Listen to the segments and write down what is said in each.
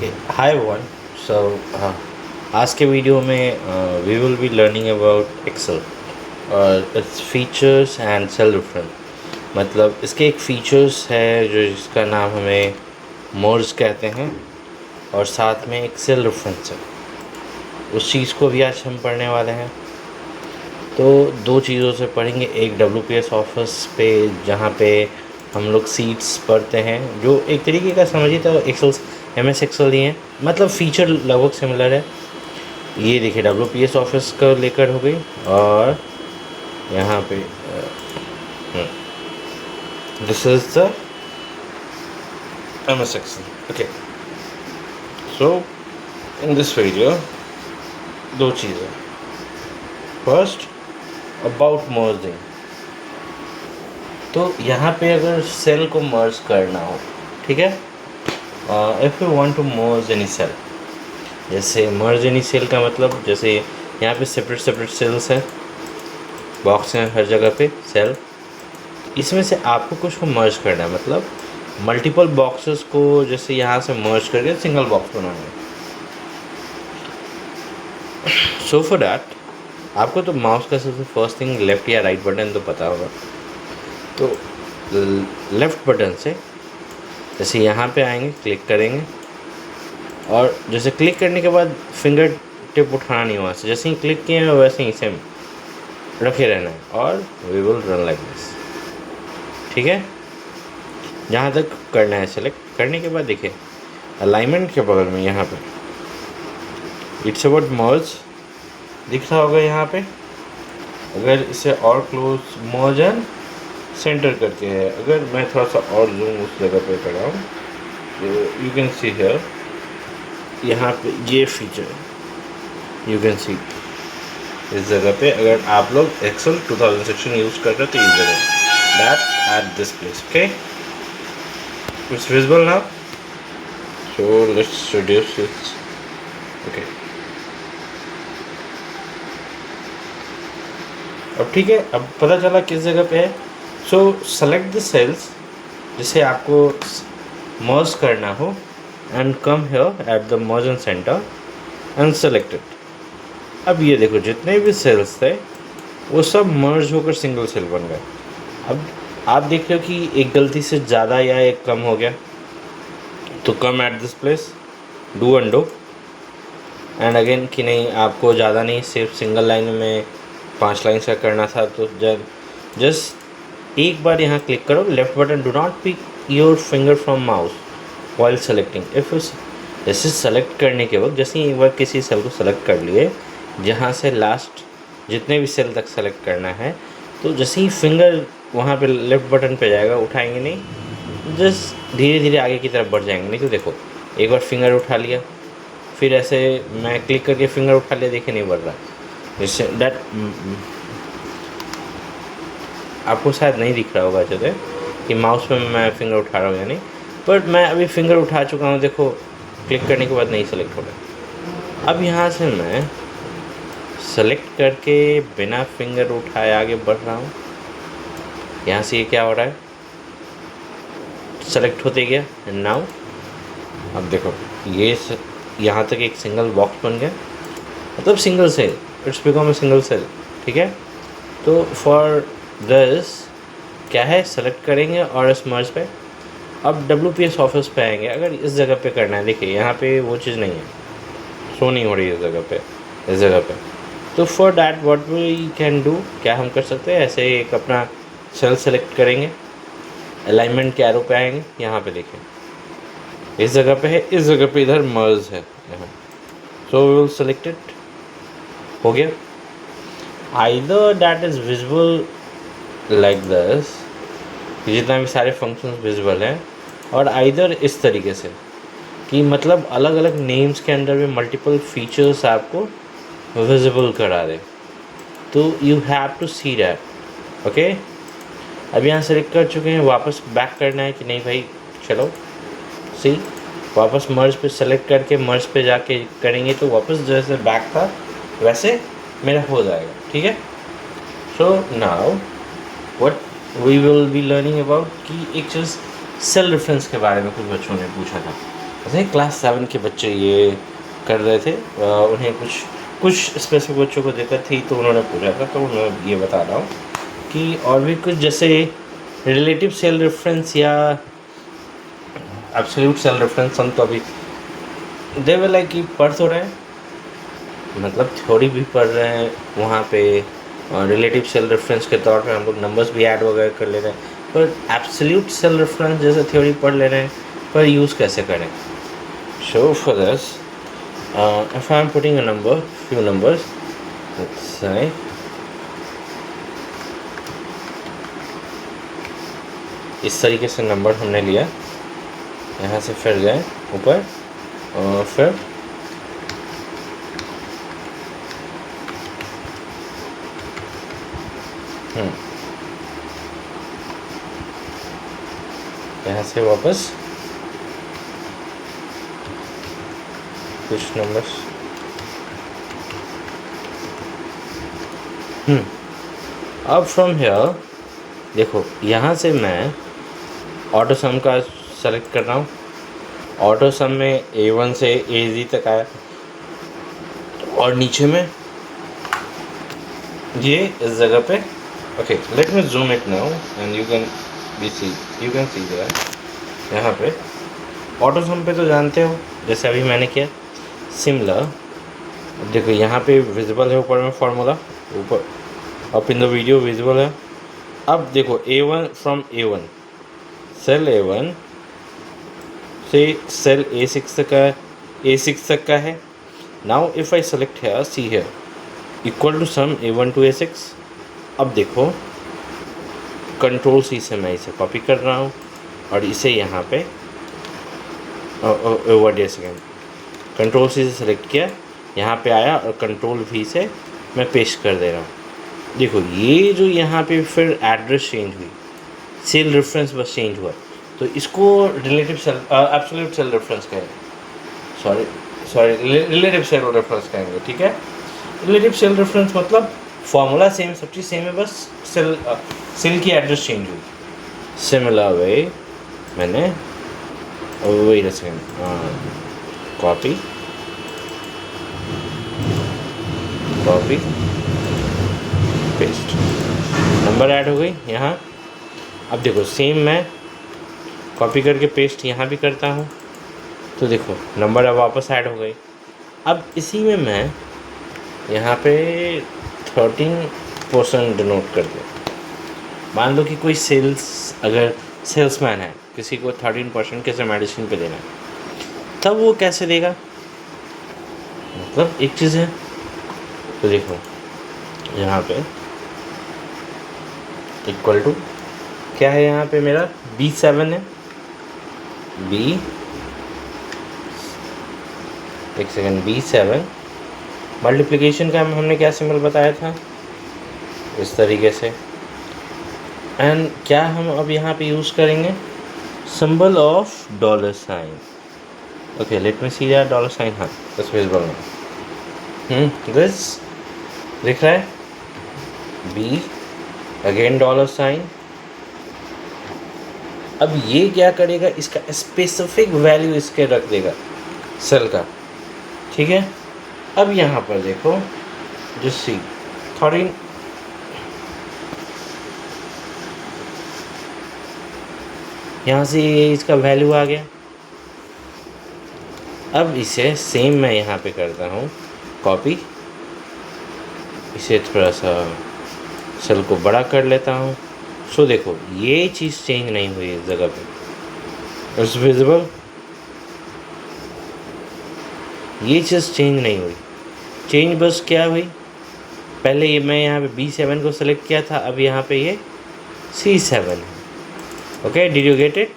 Okay hi one so आज के video में we will be learning about Excel और its features and cell reference. मतलब इसके एक फीचर्स है जो जिसका नाम हमें मर्ज कहते हैं और साथ में एक सेल रेफरेंस है। उस चीज़ को भी आज हम पढ़ने वाले हैं। तो दो चीज़ों से पढ़ेंगे, एक WPS ऑफिस पे जहाँ पे हम लोग सीट्स पढ़ते हैं जो एक तरीके का समझिए तो एक्सेल MS एक्सेल ही है, मतलब फ़ीचर लगभग सिमिलर है। ये देखिए WPS ऑफिस का लेकर हो गई और यहाँ पे this is the MS excel. Okay, so in this video दो चीज़ें। फर्स्ट अबाउट मर्जिंग, तो यहाँ पे अगर सेल को मर्ज करना हो, ठीक है, if you want to merge any cell, जैसे मर्ज एनी सेल का मतलब जैसे यहाँ पे सेपरेट सेल्स है, बॉक्स हैं हर जगह पे सेल, इसमें से आपको कुछ को मर्ज करना है, मतलब मल्टीपल बॉक्सेस को जैसे यहाँ से मर्ज करके सिंगल बॉक्स बनाना है। सो फॉर डैट आपको तो माउस का सबसे फर्स्ट थिंग लेफ़्ट या राइट बटन तो पता होगा। तो लेफ़्ट बटन से जैसे यहाँ पे आएंगे, क्लिक करेंगे और जैसे क्लिक करने के बाद फिंगर टिप उठाना नहीं, वहाँ से जैसे ही क्लिक किए हैं वैसे ही सेम रखे रहना है और we will run like this. ठीक है, जहाँ तक करना है सेलेक्ट करने के बाद देखिए अलाइनमेंट के बगल में यहाँ पे इट्स अबाउट मर्ज दिख रहा होगा यहाँ पे। अगर इसे और क्लोज मर्ज एंड सेंटर करके है, अगर मैं थोड़ा सा और जूम उस जगह पे कराऊँ तो यू कैन सी हियर, यहाँ पे ये फीचर यू कैन सी इस जगह पे। अगर आप लोग एक्सेल 2016 यूज़ कर रहे हो तो इस जगह that at this place. Okay, it's visible now, so let's reduce it's. Okay, अब ठीक है, अब पता चला किस जगह पे है। सो सेलेक्ट द सेल्स जिसे आपको मर्ज करना हो and come here at the merge and centre and select it. अब ये देखो जितने भी सेल्स थे वो सब मर्ज होकर सिंगल सेल बन गए। अब आप देख रहे हो कि एक गलती से ज़्यादा या एक कम हो गया, तो come at this place, do undo and again कि नहीं आपको ज़्यादा नहीं, सिर्फ सिंगल लाइन में 5 लाइन का करना था, तो जस्ट एक बार यहाँ क्लिक करो, left button, do not pick your finger from mouse while selecting. If जैसे सेलेक्ट करने के वक्त जैसे एक बार किसी सेल को सेलेक्ट कर लिए, जहाँ से लास्ट जितने भी सेल तक सेलेक्ट करना है, तो जैसे ही फिंगर वहाँ पे लेफ्ट बटन पे जाएगा, उठाएंगे नहीं, जस्ट धीरे धीरे आगे की तरफ बढ़ जाएंगे। नहीं तो देखो एक बार फिंगर उठा लिया, फिर ऐसे मैं क्लिक करके फिंगर उठा लिया, देखिए नहीं बढ़ रहा। जैसे दैट आपको शायद नहीं दिख रहा होगा जैसे कि माउस पे मैं फिंगर उठा रहा हूँ या नहीं, बट मैं अभी फिंगर उठा चुका हूँ, देखो क्लिक करने के बाद नहीं सेलेक्ट हो रहा। अब यहाँ से मैं सेलेक्ट करके बिना फिंगर उठाए आगे बढ़ रहा हूँ, यहाँ से ये क्या हो रहा है, सेलेक्ट होते गया। एंड नाउ अब देखो ये यहाँ तक एक सिंगल बॉक्स बन गया, मतलब single cell, it's become a single cell. ठीक है, तो फॉर दिस क्या है, सेलेक्ट करेंगे और इस मर्ज पे अब WPS ऑफिस पे आएंगे। अगर इस जगह पे करना है, देखिए यहाँ पे वो चीज़ नहीं है, शो नहीं हो रही है इस जगह पे, इस जगह पे। तो for that what we can do, क्या हम कर सकते हैं, ऐसे एक अपना सेल सेलेक्ट करेंगे, अलाइनमेंट के एरो पे आएंगे, यहाँ पे देखिए इस जगह पे है, इस जगह पे इधर मर्ज है यहाँ, so we will select it. हो गया, either that is visible like this, जितना भी सारे फंक्शंस विजिबल हैं, और आइदर इस तरीके से कि मतलब अलग अलग नेम्स के अंदर भी मल्टीपल फीचर्स आपको विजिबल करा दे, तो you have to see that. Okay, अब यहाँ सेलेक्ट कर चुके हैं, वापस बैक करना है कि नहीं भाई, चलो सी वापस मर्ज पे सेलेक्ट करके मर्ज पे जाके करेंगे तो वापस जैसे बैक था वैसे मेरा हो जाएगा। ठीक है, so now what we will be learning about कि एक चीज़ सेल रेफरेंस के बारे में कुछ बच्चों ने पूछा था। जैसे क्लास 7 के बच्चे ये कर रहे थे, उन्हें कुछ स्पेसिफिक बच्चों को दिक्कत थी तो उन्होंने पूछा था, तो मैं ये बता रहा हूँ कि और भी कुछ जैसे रिलेटिव सेल रेफरेंस या एब्सोल्यूट सेल रेफरेंस, हम तो अभी दे वे लाइक कि पढ़ तो रहे हैं, मतलब थ्योरी भी पढ़ रहे हैं वहाँ पे, रिलेटिव सेल रेफरेंस के तौर पे हम लोग नंबर्स भी ऐड वगैरह कर ले रहे हैं, पर एब्सोल्यूट सेल रेफरेंस जैसे थ्योरी पढ़ ले रहे हैं, पर यूज़ कैसे करें? So for this, if I am putting a number, few numbers, let's say इस तरीके से नंबर हमने लिया, यहाँ से फिर गए ऊपर और फिर यहाँ से वापस कुछ नंबर्स, अब फ्रॉम हियर देखो, यहाँ से मैं ऑटो सम का सेलेक्ट कर रहा हूँ। ऑटो सम में A1 से AZ तक आया और नीचे में ये इस जगह पे, okay let me zoom it now and you can see that यहाँ पे ऑटो सम पे तो जानते हो, जैसे अभी मैंने किया सिमिलर। देखो यहाँ पे विजिबल है ऊपर में फार्मूला, ऊपर up in the video visible है। अब देखो A1 from A1, cell A1 से सेल A6 तक का है। नाउ इफ़ आई सेलेक्ट है सी है equal to some A1 to A6। अब देखो कंट्रोल C से मैं इसे कॉपी कर रहा हूँ और इसे यहाँ पे सेकेंड कंट्रोल C से सेलेक्ट किया, यहाँ पे आया और कंट्रोल V से मैं पेस्ट कर दे रहा हूँ। देखो ये जो यहाँ पे फिर एड्रेस चेंज हुई, सेल रेफरेंस बस चेंज हुआ, तो इसको relative cell absolute cell reference कहेंगे, रिलेटिव सेल रेफरेंस कहेंगे, ठीक है। रिलेटिव सेल रेफरेंस मतलब फॉर्मूला सेम, सब चीज़ सेम है, बस सेल की एड्रेस चेंज हुई। सिमिलर वे मैंने wait a second, copy paste, number add हो गई यहाँ। अब देखो सेम मैं कॉपी करके पेस्ट यहाँ भी करता हूँ, तो देखो नंबर अब वापस ऐड हो गई। अब इसी में मैं यहाँ पे 13% डिनोट कर दूँ। मान लो कि कोई अगर सेल्समैन है, किसी को 13% कैसे मेडिसिन पे देना है, तब वो कैसे देगा? मतलब एक चीज़ है, तो देखो यहाँ पे इक्वल टू क्या है, यहाँ पे मेरा B7 है, B7 मल्टीप्लिकेशन का हमने क्या सिंबल बताया था, इस तरीके से। एंड क्या हम अब यहाँ पे यूज़ करेंगे symbol of dollar sign. Okay let me see that dollar sign, हाँ दिस विजिबल नाउ, दिस दिख रहा है, B अगेन डॉलर साइन। अब ये क्या करेगा, इसका स्पेसिफिक वैल्यू इसके रख देगा सेल का, ठीक है। अब यहाँ पर देखो जो C 13, यहाँ से इसका वैल्यू आ गया। अब इसे सेम मैं यहाँ पे करता हूँ कॉपी, इसे थोड़ा सा सेल को बड़ा कर लेता हूँ। सो देखो ये चीज़ चेंज नहीं हुई इस जगह पे, इट्स विजिबल, ये चीज़ चेंज नहीं हुई। चेंज बस क्या हुई, पहले ये मैं यहाँ पे B7 को सेलेक्ट किया था, अब यहाँ पे ये C7 है। Okay did you get it?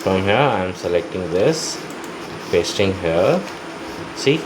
From here I am selecting this, pasting here, see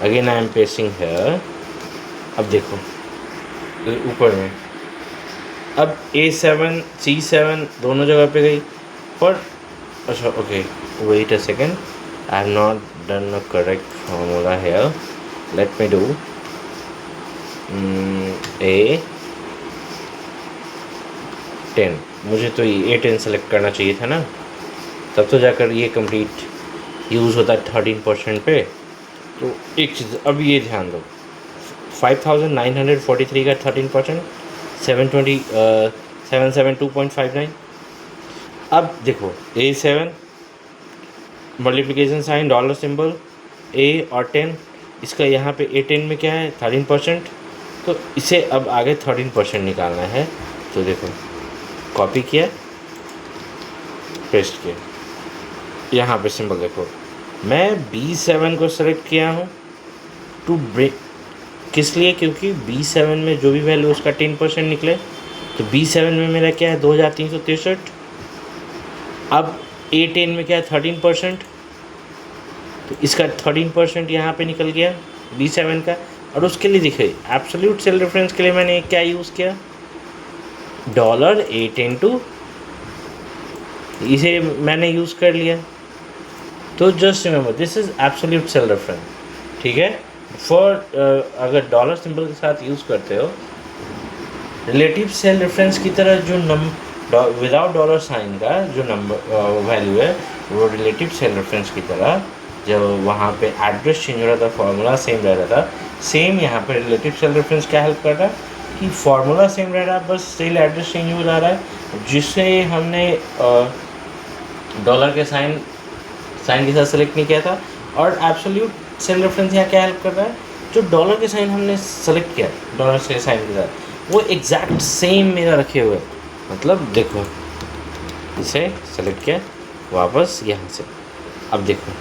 again I am pasting here। अब देखो ऊपर में अब A7 C7 दोनों जगह पे गई, पर अच्छा okay wait a second, I have not done a correct formula here, let me do A10 मुझे तो ये A10 सेलेक्ट करना चाहिए था ना, तब तो जाकर ये कंप्लीट यूज़ होता है 13% पे। तो एक चीज़ अब ये ध्यान दो, 5943 का 13%, 772.59। अब देखो A7 multiplication sign dollar symbol A और 10, इसका यहाँ पे A10 में क्या है 13%, तो इसे अब आगे 13% निकालना है। तो देखो कॉपी किया, पेस्ट किया, यहाँ पे सिंबल देखो, मैं B7 को सेलेक्ट किया हूँ टू ब्रेक, किस लिए, क्योंकि B7 में जो भी वैल्यू उसका 10% निकले, तो B7 में मेरा क्या है 2363। अब A10 में क्या है 13%, तो इसका 13% यहाँ पे निकल गया B7 का। और उसके लिए देखिए एब्सोल्यूट सेल रेफरेंस के लिए मैंने क्या यूज़ किया, $8 इसे मैंने यूज़ कर लिया। तो just remember this is absolute cell reference, ठीक है। फॉर अगर डॉलर सिंबल के साथ यूज़ करते हो, रिलेटिव सेल रेफरेंस की तरह जो विदाउट डॉलर साइन का जो नंबर वैल्यू है, वो रिलेटिव सेल रेफरेंस की तरह जब वहाँ पे एड्रेस चेंज हो रहा था, फार्मूला सेम रह रहा था, सेम यहाँ पे रिलेटिव सेल रेफरेंस क्या हेल्प कर रहा है कि फार्मूला सेम रह रहा है, बस सेल एड्रेस चेंज हो जा रहा है, जिससे हमने डॉलर के साइन के साथ सेलेक्ट नहीं किया था। और एब्सोल्यूट सेल रेफरेंस यहाँ क्या हेल्प कर रहा है, जो डॉलर के साइन हमने सेलेक्ट किया डॉलर से साइन के साथ, वो एग्जैक्ट सेम मेरा रखे हुए, मतलब देखो इसे सेलेक्ट किया वापस यहाँ से, अब देखो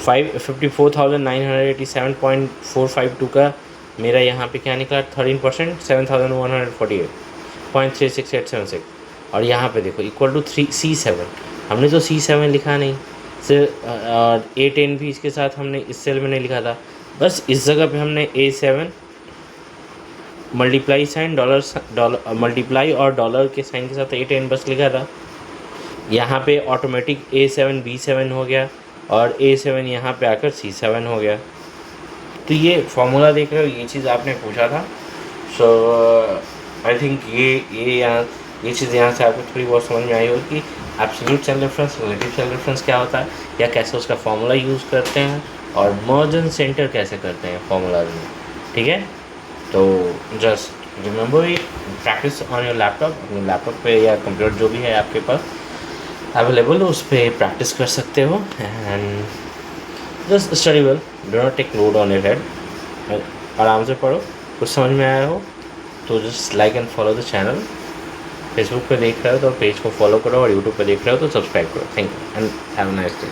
54,987.452 का मेरा यहाँ पे क्या निकला 13%, 7,148.36876। और यहाँ पे देखो इक्वल टू C7, हमने तो C7 लिखा नहीं और A10 भी इसके साथ हमने इस सेल में नहीं लिखा था, बस इस जगह पे हमने A7 multiply sign dollar multiply और डॉलर के साइन के साथ A10 बस लिखा था। यहाँ पे ऑटोमेटिक A7 B7 हो गया और A7 यहाँ पे आकर C7 हो गया। तो ये फॉर्मूला देख रहे हो, ये चीज़ आपने पूछा था। सो आई थिंक ये चीज़ यहाँ से आपको थोड़ी बहुत समझ में आई होगी कि absolute cell reference, relative cell reference क्या होता है, या कैसे उसका फॉर्मूला यूज़ करते हैं, और मर्ज एंड सेंटर कैसे करते हैं फॉर्मूला में, ठीक है। तो just remember it, practice on your laptop, अपने लैपटॉप पे या कंप्यूटर जो भी है आपके पास अवेलेबल, उस पर प्रैक्टिस कर सकते हो। And just study well, do not take load on your head, आराम से पढ़ो। कुछ समझ में आया हो तो just like and follow the channel. Facebook पे देख रहे हो तो पेज को फॉलो करो, और यूट्यूब पे देख रहे हो तो सब्सक्राइब करो। Thank you and have a nice day.